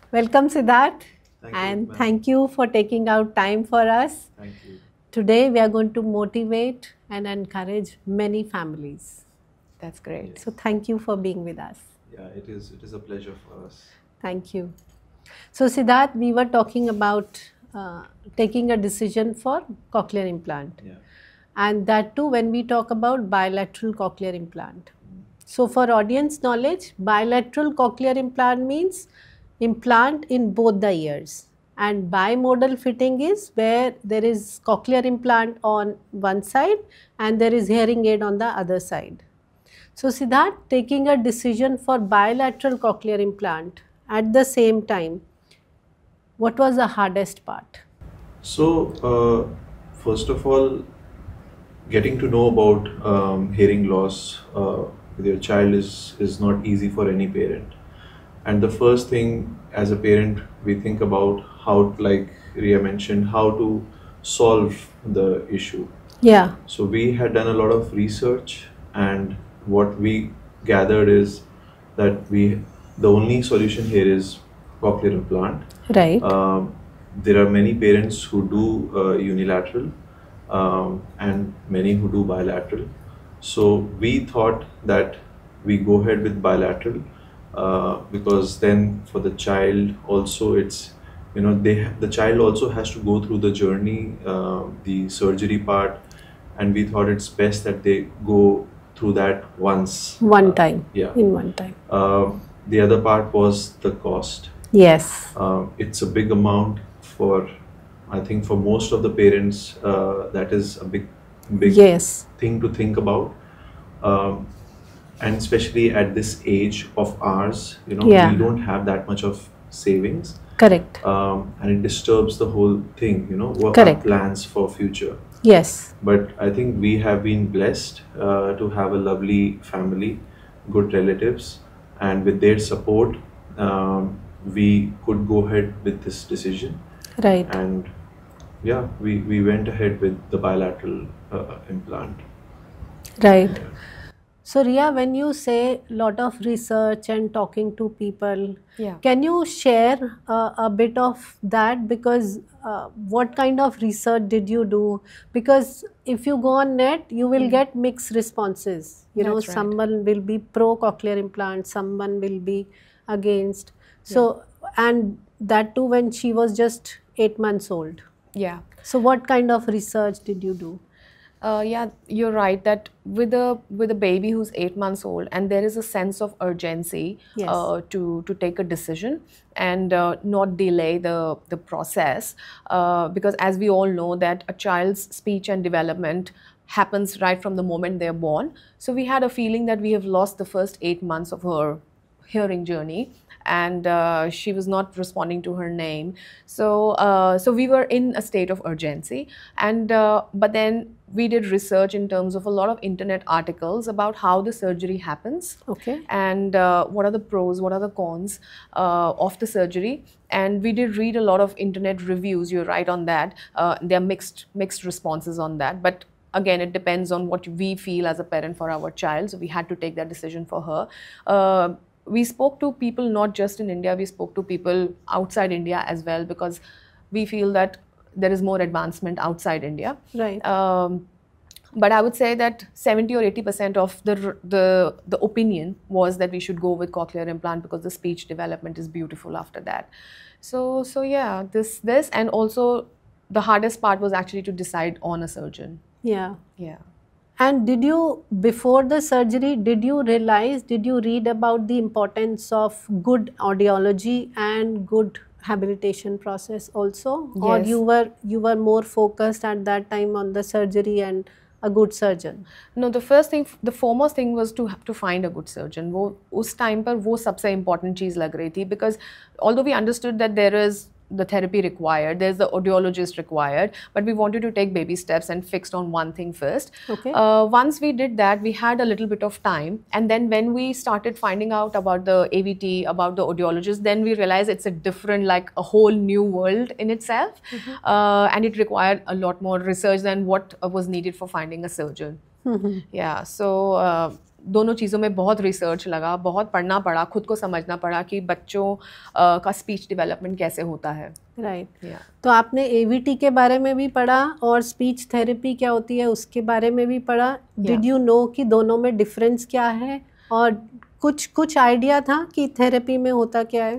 Welcome, Siddharth. Thank you, And ma'am. thank you for taking out time for us. Thank you. Today, we are going to motivate and encourage many families. That's great. Yes. So, thank you for being with us. Yeah, it is a pleasure for us. Thank you. So, Siddharth, we were talking about taking a decision for cochlear implant. Yeah. And that too, when we talk about bilateral cochlear implant. So, for audience knowledge, bilateral cochlear implant means implant in both the ears, and bimodal fitting is where there is cochlear implant on one side and there is hearing aid on the other side. So, Siddharth, taking a decision for bilateral cochlear implant at the same time, what was the hardest part? So, first of all, getting to know about hearing loss with your child is not easy for any parent. And the first thing as a parent, we think about how, like Ria mentioned, how to solve the issue. Yeah. So we had done a lot of research, and what we gathered is that the only solution here is cochlear implant. Right. There are many parents who do unilateral, and many who do bilateral. So we thought that we go ahead with bilateral, because then for the child also it's, the child also has to go through the journey, the surgery part, and we thought it's best that they go through that once. One time. Yeah. In one time. The other part was the cost. Yes. It's a big amount for, I think, for most of the parents. That is a big Yes. thing to think about. And especially at this age of ours, Yeah. we don't have that much of savings, Correct. and it disturbs the whole thing, what Correct. our plans for future. Yes. But I think we have been blessed to have a lovely family, good relatives, and with their support, we could go ahead with this decision. Right. And yeah, we went ahead with the bilateral implant. Right. So, Ria, when you say lot of research and talking to people, Yeah. can you share a bit of that? Because what kind of research did you do? Because if you go on net, you will get mixed responses. That's right. Someone will be pro cochlear implant, someone will be against. So, and that too when she was just 8 months old. Yeah. So, what kind of research did you do? Yeah, you're right that with a baby who's 8 months old, and there is a sense of urgency Yes. to take a decision and not delay the process, because as we all know that a child's speech and development happens right from the moment they're born. So we had a feeling that we have lost the first 8 months of her hearing journey, and she was not responding to her name. So we were in a state of urgency, and but then we did research in terms of a lot of internet articles about how the surgery happens, Okay. and what are the pros, what are the cons of the surgery. And we did read a lot of internet reviews. You're right on that. There are mixed responses on that, but again, it depends on what we feel as a parent for our child. So we had to take that decision for her. We spoke to people not just in India, we spoke to people outside India as well, because we feel that there is more advancement outside India. Right. But I would say that 70 or 80% of the opinion was that we should go with cochlear implant because the speech development is beautiful after that. So yeah, this and also the hardest part was actually to decide on a surgeon. Yeah. Yeah. And did you, before the surgery, did you read about the importance of good audiology and good habilitation process also? Or Yes. you were more focused at that time on the surgery and a good surgeon? No, the foremost thing was to find a good surgeon. वो उस time पर वो सबसे important चीज़ लग रही थी, because although we understood that there is the therapy required, there's the audiologist required, but we wanted to take baby steps and fixed on one thing first. Okay. Once we did that, we had a little bit of time, and then when we started finding out about the AVT, about the audiologist, then we realized it's a different, like a whole new world in itself, and it required a lot more research than what was needed for finding a surgeon. Yeah, so दोनों चीज़ों में बहुत research लगा, बहुत पढ़ना पड़ा, खुद को समझना पड़ा कि बच्चों का स्पीच डेवलपमेंट कैसे होता है। राइट। Yeah. तो आपने एवीटी के बारे में भी पढ़ा और स्पीच थेरेपी क्या होती है उसके बारे में भी पढ़ा। डिड यू नो कि दोनों में डिफरेंस क्या है, और कुछ आइडिया था कि थेरेपी में होता क्या है?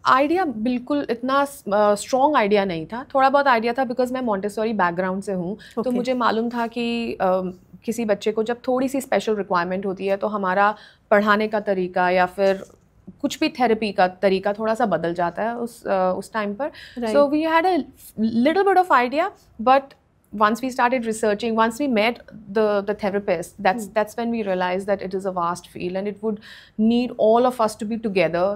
आइडिया बिल्कुल इतना स्ट्रॉन्ग आइडिया नहीं था, थोड़ा बहुत आइडिया था बिकॉज मैं मॉन्टेसोरी बैकग्राउंड से हूँ। तो Okay. मुझे मालूम था कि किसी बच्चे को जब थोड़ी सी स्पेशल रिक्वायरमेंट होती है तो हमारा पढ़ाने का तरीका या फिर कुछ भी थेरेपी का तरीका थोड़ा सा बदल जाता है उस टाइम पर। So we had a little bit of idea, but once we started researching, once we met the therapist, that's when we realized that it is a vast field and it would need all of us to be together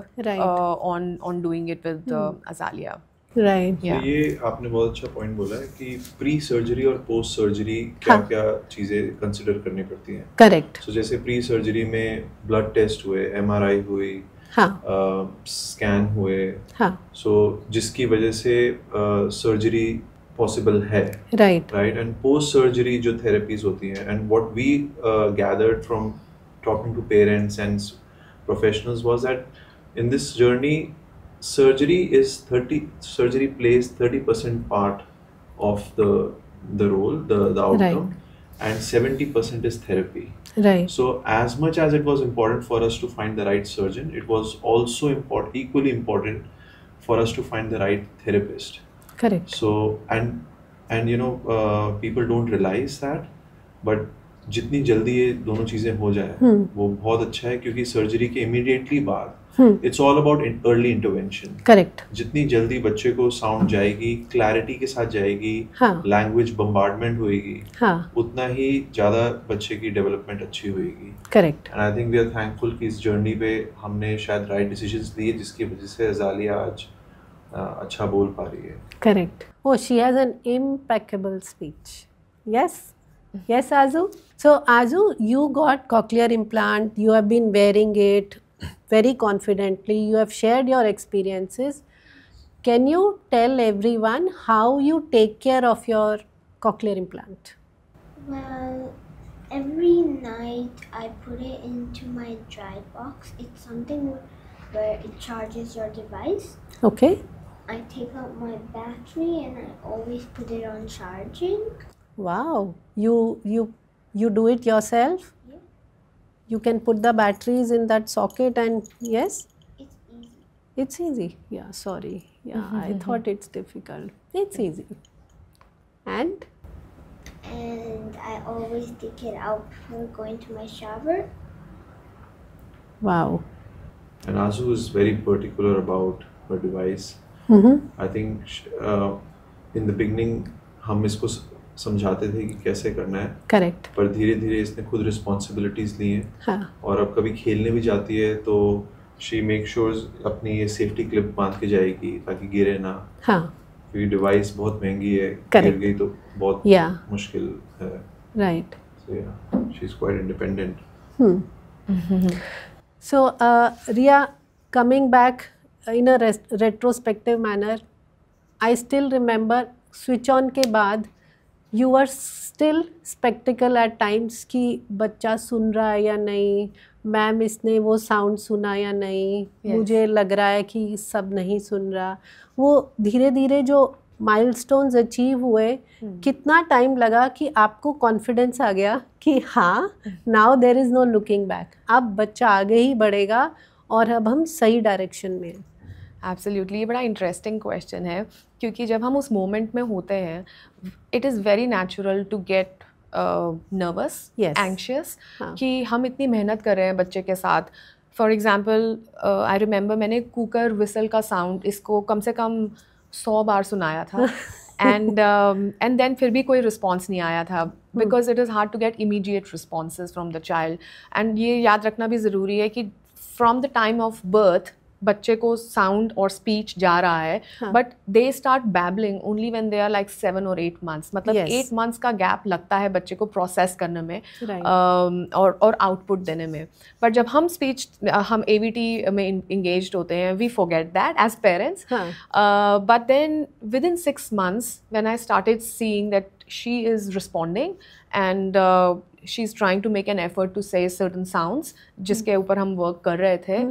on doing it with Azalia. Right. तो ये आपने बहुत अच्छा point बोला है कि pre surgery और post surgery क्या क्या चीज़ें कंसिडर करनी पड़ती हैं। करेक्ट। सो जैसे प्री सर्जरी में ब्लड टेस्ट हुए, एमआरआई हुई, स्कैन हुए, सो जिसकी वजह से सर्जरी पॉसिबल है। राइट। एंड पोस्ट सर्जरी जो थेरेपीज होती हैं, and what we gathered from talking to parents and professionals was that in this journey surgery plays 30% part of the role, the outcome, and 70% is therapy. Right. So as much as it was important for us to find the right surgeon, it was also equally important for us to find the right therapist. Correct. So and you know people don't realize that, but जितनी जल्दी ये दोनों चीजें हो जाए वो बहुत अच्छा है, क्योंकि सर्जरी के इमीडिएटली बाद it's all about early intervention. Correct. जितनी जल्दी बच्चे को साउंड जाएगी, क्लैरिटी के साथ जाएगी, लैंग्वेज बम्बार्डमेंट होएगी, उतना ही ज्यादा बच्चे की डेवलपमेंट अच्छी होएगी। Correct. And I think we are thankful कि इस जर्नी पे हमने शायद राइट डिसीजंस लिए, जिसकी वजह से अजालिया आज अच्छा बोल पा रही है। Correct. Oh, she has an impeccable speech. Yes. Yes, Azu. So, Azu, you got cochlear implant. You have been wearing it very confidently. You have shared your experiences. Can you tell everyone how you take care of your cochlear implant? Well, every night I put it into my dry box. It's something where it charges your device. Okay. I take out my battery and I always put it on charging. Wow, you do it yourself? Yeah. You can put the batteries in that socket and yes? It's easy. It's easy. Yeah, sorry. Yeah, I thought it's difficult. It's easy. And I always take it out before going to my shower. Wow. And Azu is very particular about her device. I think in the beginning हम इसको समझाते थे कि कैसे करना है। Correct. पर धीरे धीरे इसने खुद रिस्पॉन्सिबिलिटीज ली हैं। हाँ। और अब कभी खेलने भी जाती है तो शी मेक श्योर अपनी ये सेफ्टी क्लिप बांध के जाएगी ताकि गिरे ना। हाँ। क्योंकि डिवाइस बहुत महंगी है, गिर गई तो बहुत मुश्किल है। Right. So yeah, she is quite independent. So Ria, coming back in a retrospective manner, I still remember switch on के बाद you are still sceptical at times कि बच्चा सुन रहा है या नहीं, मैम इसने वो साउंड सुना या नहीं, मुझे लग रहा है कि सब नहीं सुन रहा। वो धीरे धीरे जो माइलस्टोन्स अचीव हुए, कितना टाइम लगा कि आपको कॉन्फिडेंस आ गया कि हाँ, now there is no looking back, अब बच्चा आगे ही बढ़ेगा और अब हम सही डायरेक्शन में हैं? एब्सोल्युटली, ये बड़ा इंटरेस्टिंग क्वेश्चन है, क्योंकि जब हम उस मोमेंट में होते हैं it is very natural to get nervous, anxious, कि हम इतनी मेहनत कर रहे हैं बच्चे के साथ। फॉर एग्जांपल आई रिमेंबर मैंने कुकर विसल का साउंड इसको कम से कम 100 बार सुनाया था एंड देन फिर भी कोई रिस्पॉन्स नहीं आया था, because it is hard to get immediate responses from the child. And ये याद रखना भी ज़रूरी है कि from the time of birth बच्चे को साउंड और स्पीच जा रहा है, but they start babbling only when they are like 7 or 8 months। मतलब 8 months का गैप लगता है बच्चे को प्रोसेस करने में और आउटपुट देने में। बट जब हम हम AVT में इंगेज्ड होते हैं, we forget that as parents. But then within 6 months when I started seeing that she is responding and she's trying to make an effort to say certain sounds जिसके ऊपर हम work कर रहे थे.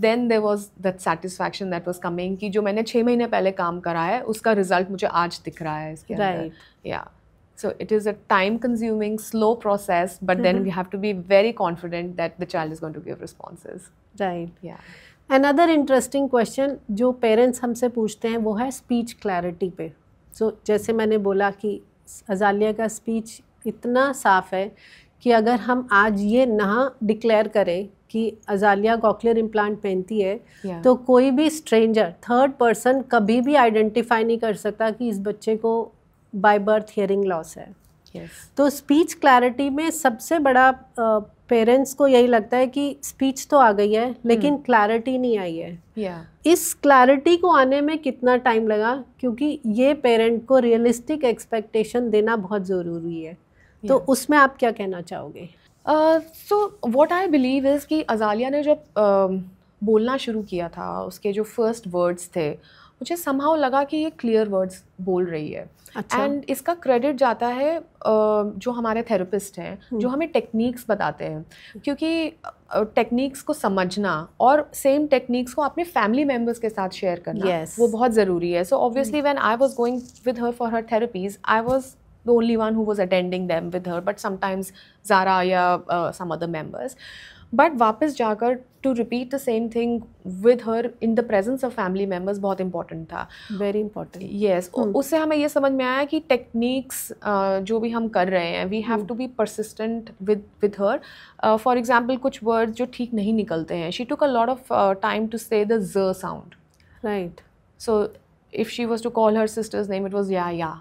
Then there was that satisfaction that was coming कि जो मैंने 6 महीने पहले काम करा है उसका result मुझे आज दिख रहा है इसके अंदर. Right. Yeah. So it is a time-consuming, slow process, but then we have to be very confident that the child is going to give responses. Right. Yeah. Another interesting question जो parents हमसे पूछते हैं वो है speech clarity पे. So जैसे मैंने बोला कि अजालिया का स्पीच इतना साफ है कि अगर हम आज ये ना डिक्लेयर करें कि अजालिया कॉक्लियर इम्प्लांट पहनती है, तो कोई भी स्ट्रेंजर, थर्ड पर्सन कभी भी आइडेंटिफाई नहीं कर सकता कि इस बच्चे को बाय बर्थ हियरिंग लॉस है. तो स्पीच क्लैरिटी में सबसे बड़ा पेरेंट्स को यही लगता है कि स्पीच तो आ गई है लेकिन क्लैरिटी नहीं आई है. इस क्लैरिटी को आने में कितना टाइम लगा, क्योंकि ये पेरेंट को रियलिस्टिक एक्सपेक्टेशन देना बहुत ज़रूरी है. तो उसमें आप क्या कहना चाहोगे? So what I believe is कि अजालिया ने जब बोलना शुरू किया था, उसके जो फर्स्ट वर्ड्स थे, मुझे somehow लगा कि ये क्लियर वर्ड्स बोल रही है. एंड इसका क्रेडिट जाता है जो हमारे थेरेपिस्ट हैं, जो हमें टेक्निक्स बताते हैं, क्योंकि टेक्निक्स को समझना और सेम टेक्निक्स को अपने फैमिली मेम्बर्स के साथ शेयर करना वो बहुत ज़रूरी है. So obviously when I was going with her for her therapies, I was the only one who was attending them with her, but sometimes Zara या some other members. But वापस जाकर to repeat the same thing with her in the presence of family members बहुत important था. Very important. Yes. उससे हमें ये समझ में आया कि techniques जो भी हम कर रहे हैं, we have to be persistent with her. For example, कुछ words जो ठीक नहीं निकलते हैं, she took a lot of time to say the z sound. Right. So if she was to call her sister's name, it was yeah.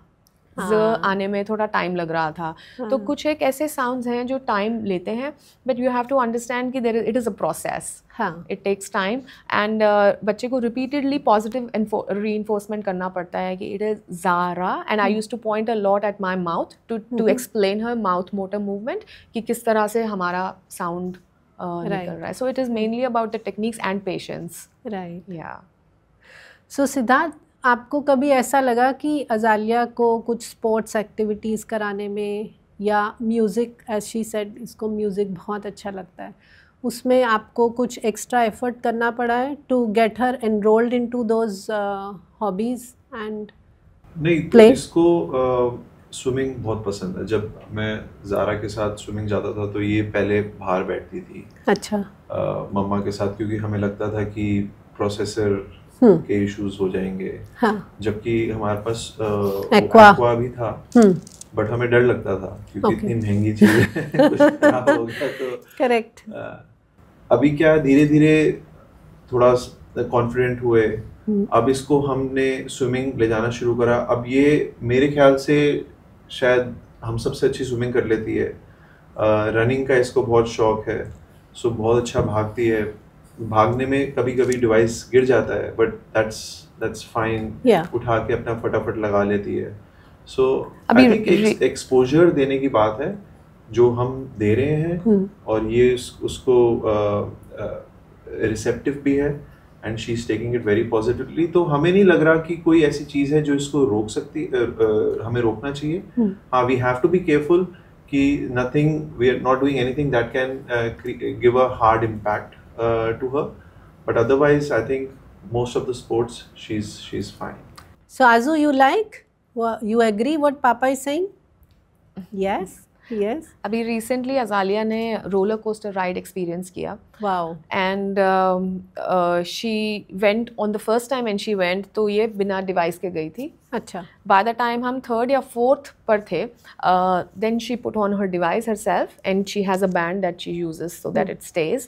ज आने में थोड़ा टाइम लग रहा था. तो कुछ एक ऐसे साउंड्स हैं जो टाइम लेते हैं, but you have to understand कि it is a process. It takes time and बच्चे को रिपीटेडली पॉजिटिव रीइंफोर्समेंट करना पड़ता है कि it is Zara. And I used to point a lot at my mouth to explain her mouth motor movement कि किस तरह से हमारा साउंड निकल रहा है. So it is mainly about the techniques and patience. Right. Yeah. So Siddharth, आपको कभी ऐसा लगा कि अजालिया को कुछ स्पोर्ट्स एक्टिविटीज़ कराने में या म्यूज़िक, एज शी सेड इसको म्यूज़िक बहुत अच्छा लगता है, उसमें आपको कुछ एक्स्ट्रा एफर्ट करना पड़ा है to get her enrolled into those hobbies and नहीं play? तो इसको स्विमिंग बहुत पसंद है. जब मैं ज़ारा के साथ स्विमिंग जाता था तो ये पहले बाहर बैठती थी. अच्छा. मम्मा के साथ, क्योंकि हमें लगता था कि प्रोसेसर के इश्यूज हो जाएंगे. जबकि हमारे पास एक्वा भी था, बट हमें डर लगता था क्योंकि इतनी महंगी चीज है कुछ खराब हो गया तो. करेक्ट. अभी क्या धीरे धीरे थोड़ा कॉन्फिडेंट हुए. अब इसको हमने स्विमिंग ले जाना शुरू करा. अब ये मेरे ख्याल से शायद हम सबसे अच्छी स्विमिंग कर लेती है. रनिंग का इसको बहुत शौक है, सो बहुत अच्छा भागती है. भागने में कभी कभी डिवाइस गिर जाता है, बट दैट्स फाइन. उठा के अपना फटाफट लगा लेती है. सो आई थिंक एक्सपोजर देने की बात है जो हम दे रहे हैं, और ये उसको रिसेप्टिव भी है and she is taking it very positively. तो हमें नहीं लग रहा कि कोई ऐसी चीज है जो इसको रोक सकती, हमें रोकना चाहिए. हाँ, we have to be careful कि nothing, we are not doing anything that can give a hard impact to her, but otherwise I think most of the sports she's fine. So Azu, you agree what Papa is saying? Yes. अभी recently अजालिया ने roller coaster ride experience किया. Wow. And she went on the first time and she went, तो ये बिना device के गई थी. अच्छा. बाय द टाइम हम 3rd या 4th पर थे, then she put on her device herself and she has a band that she uses so that it stays.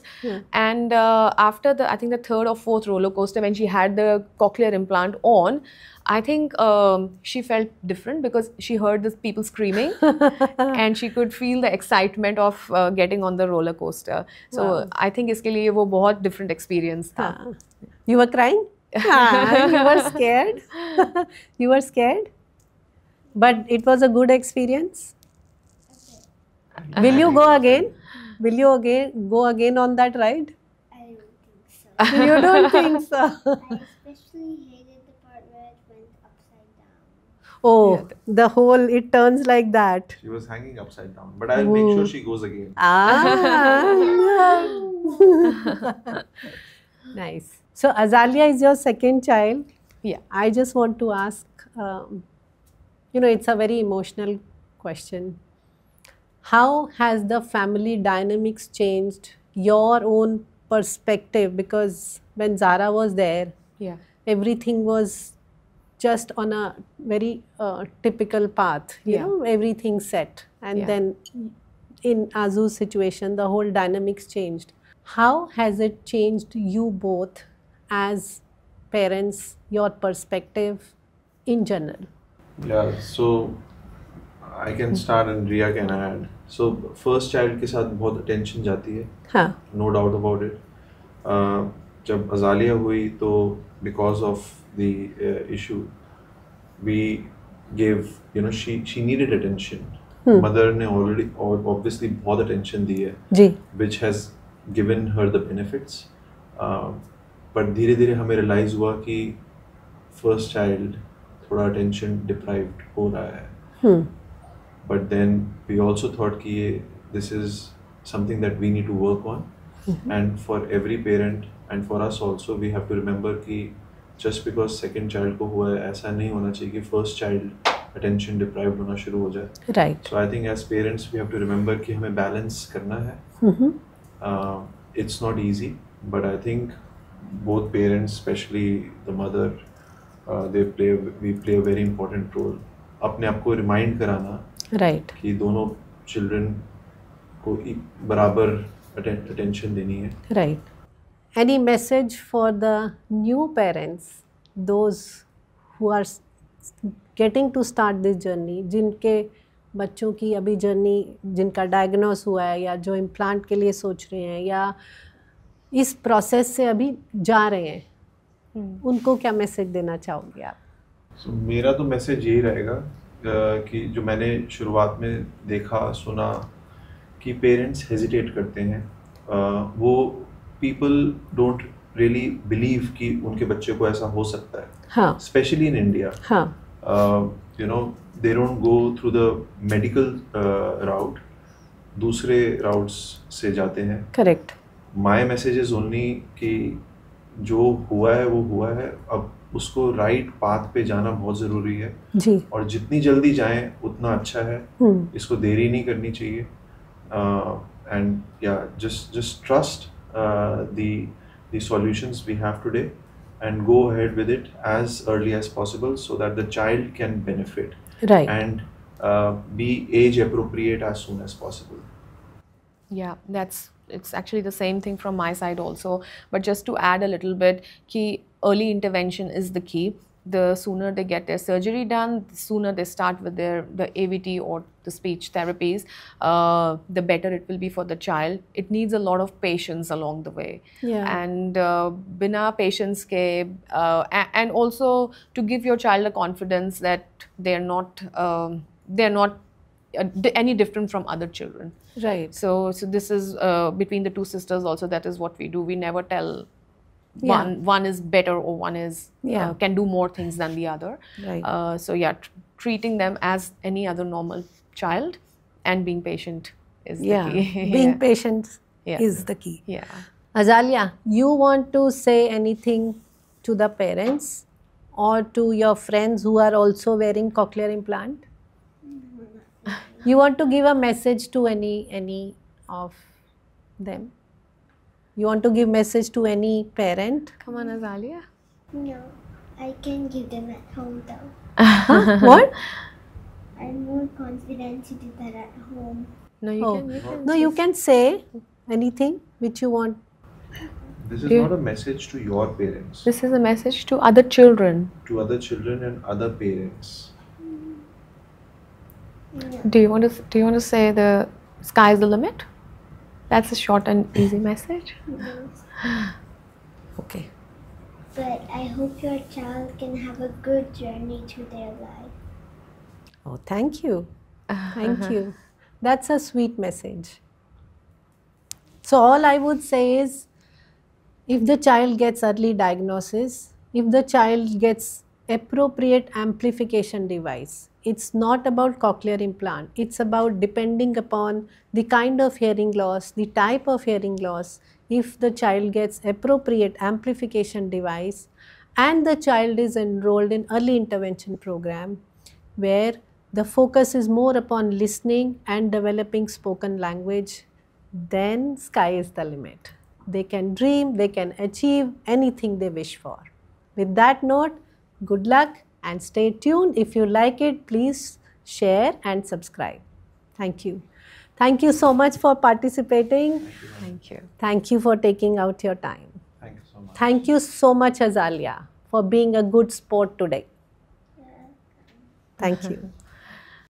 And after the I think the 3rd or 4th roller coaster when she had the cochlear implant on, I think she felt different because she heard the people screaming and she could feel the excitement of getting on the roller coaster. So I think इसके लिए वो बहुत different experience था. You were crying? You were scared? You were scared? But it was a good experience? Will you go again? Will you go again on that ride? I don't think so. You don't think so? I especially hated the part where it went upside down. Oh, Yeah. the whole, it turns like that. She was hanging upside down, but I'll make sure she goes again. Ah. Nice. So Azalia is your second child. Yeah. I just want to ask, it's a very emotional question. How has the family dynamics changed your own perspective? Because when Zara was there, Yeah. everything was just on a very typical path, Yeah. everything set. And Yeah. then in Azu's situation, the whole dynamics changed. How has it changed you both as parents, your perspective in general? Yeah, so I can start and Riya can add. So first child के साथ बहुत attention जाती है, हाँ. no doubt about it. जब अजालिया हुई तो because of the issue, we gave, she needed attention. Mother ने already obviously बहुत attention दी है, जी. which has given her the benefits. But धीरे धीरे हमें realize हुआ कि first child थोड़ा attention deprived हो रहा है. But then we also thought कि this is something that we need to work on. And for every parent and for us also, we have to remember कि just because second child को हुआ है, ऐसा नहीं होना चाहिए कि first child attention deprived होना शुरू हो जाए. Right. So I think as parents we have to remember कि हमें balance करना है. It's not easy, but I think both parents, especially the mother, we play a very important role. अपने आप को remind कराना Right. कि दोनों children को बराबर attention देनी है. Right. Any message for the new parents, those who are getting to start this journey, जिनके बच्चों की अभी जर्नी, जिनका डायग्नोस हुआ है या जो इम्प्लांट के लिए सोच रहे हैं या इस प्रोसेस से अभी जा रहे हैं, उनको क्या मैसेज देना चाहोगे आप? So, मेरा तो मैसेज यही रहेगा कि जो मैंने शुरुआत में देखा सुना कि पेरेंट्स हेजिटेट करते हैं, वो पीपल डोंट रियली बिलीव कि उनके बच्चे को ऐसा हो सकता है. हाँ. Specially in India. हाँ. They don't go through the medical route, दूसरे routes से जाते हैं. Correct. My message is only कि जो हुआ है वो हुआ है, अब उसको राइट पाथ पे जाना बहुत ज़रूरी है जी. और जितनी जल्दी जाएं उतना अच्छा है. इसको देरी नहीं करनी चाहिए. And yeah, just trust the solutions we have today and go ahead with it as early as possible so that the child can benefit. Right. And be age appropriate as soon as possible. Yeah, it's actually the same thing from my side also. But just to add a little bit, early intervention is the key. The sooner they get their surgery done, the sooner they start with the AVT or the speech therapies, the better it will be for the child. It needs a lot of patience along the way. Yeah. And bina patience ke, and also to give your child a confidence that they're not any different from other children. Right. So this is between the two sisters also, that is what we do. We never tell Yeah. one is better or one is Yeah. can do more things than the other. Right. So yeah, treating them as any other normal child and being patient is Yeah. the key. Being Yeah. patient Yeah. is the key. Yeah. Azalia, you want to say anything to the parents or to your friends who are also wearing cochlear implant? You want to give a message to any of them? You want to give message to any parent? Come on, Azalia. No, I can give them at home though. What? I'm more confident to do that at home. No, you Oh. can. You can. No, you can say anything which you want. This is Yeah. not a message to your parents, This is a message to other children. to other children and other parents. No. Do you want to say the sky is the limit? That's a short and easy message. Okay. But I hope your child can have a good journey to their life. Oh, thank you. Thank you. That's a sweet message. So all I would say is, if the child gets early diagnosis, if the child gets appropriate amplification device. It's not about cochlear implant. It's about depending upon the kind of hearing loss, the type of hearing loss. If the child gets appropriate amplification device and the child is enrolled in early intervention program where the focus is more upon listening and developing spoken language, then sky is the limit. They can dream, they can achieve anything they wish for. With that note, good luck and stay tuned. If you like it, please share and subscribe. Thank you. Thank you so much for participating. Thank you. Thank you for taking out your time. Thank you so much. Thank you so much, Azalia, for being a good sport today. Thank you.